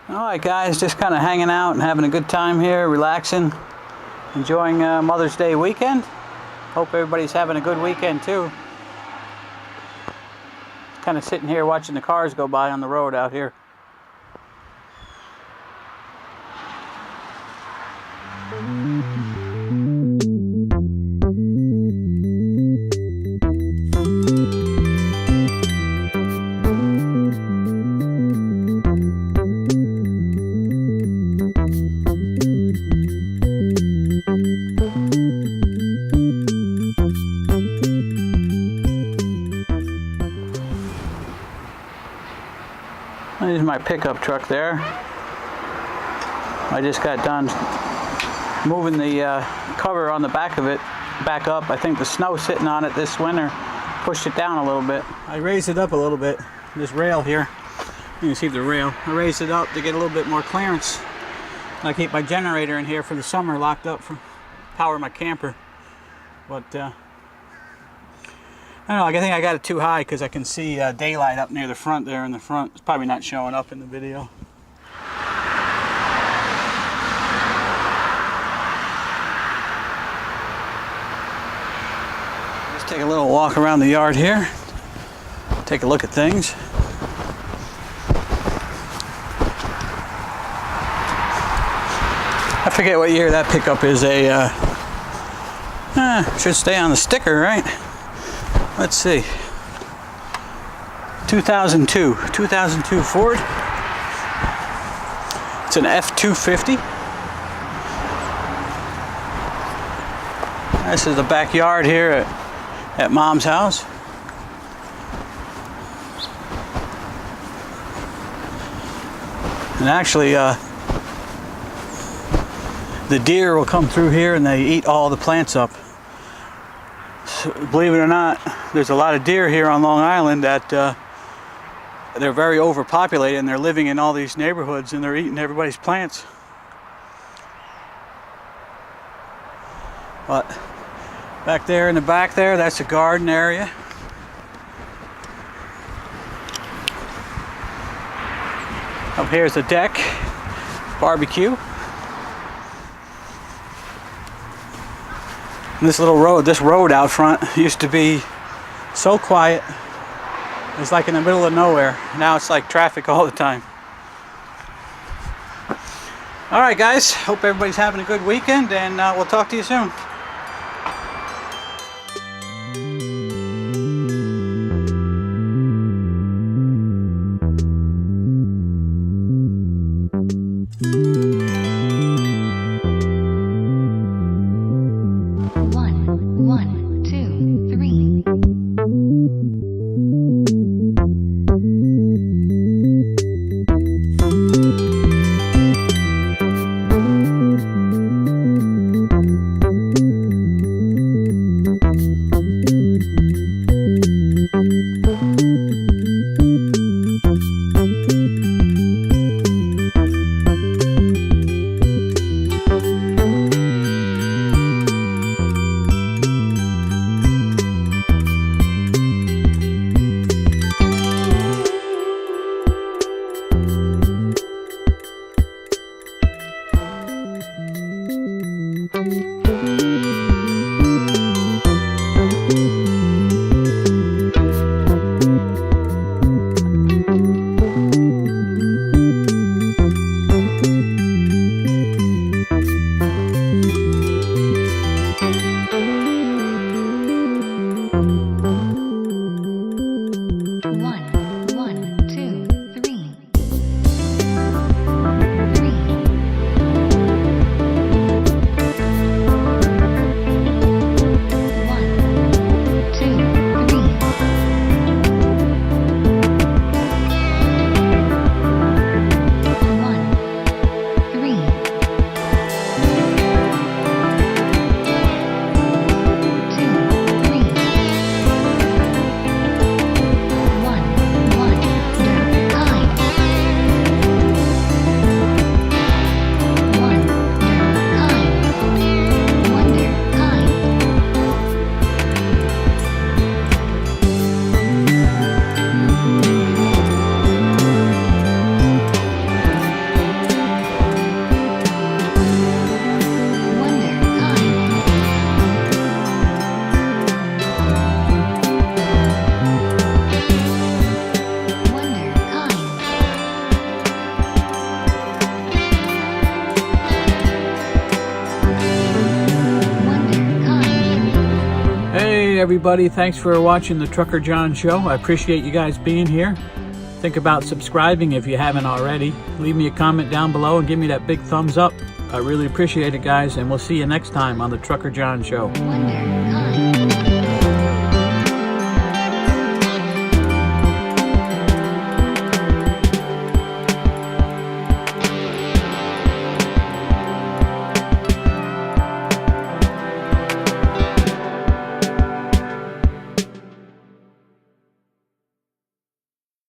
Alright guys, just kind of hanging out and having a good time here, relaxing, enjoying Mother's Day weekend. Hope everybody's having a good weekend too. Kind of sitting here watching the cars go by on the road out here. There's my pickup truck there. I just got done moving the cover on the back of it back up. I think the snow sitting on it this winter pushed it down a little bit. I raised it up a little bit. This rail here, you can see the rail. I raised it up to get a little bit more clearance. I keep my generator in here for the summer locked up for power my camper. But I don't know, I think I got it too high because I can see daylight up near the front there in the front. It's probably not showing up in the video. Just take a little walk around the yard here. Take a look at things. I forget what year that pickup is. Should stay on the sticker, right? Let's see, 2002 Ford. It's an F-250. This is the backyard here at Mom's house. And actually, the deer will come through here and they eat all the plants up. Believe it or not, there's a lot of deer here on Long Island that they're very overpopulated and they're living in all these neighborhoods and they're eating everybody's plants. But back there in the back there, that's a garden area. Up here's the deck, barbecue. And this road out front used to be so quiet. It's like in the middle of nowhere. Now it's like traffic all the time. Alright guys, hope everybody's having a good weekend and we'll talk to you soon. everybody. Thanks for watching the Trucker John Show. I appreciate you guys being here. Think about subscribing if you haven't already. Leave me a comment down below and give me that big thumbs up. I really appreciate it, guys, and we'll see you next time on the Trucker John Show.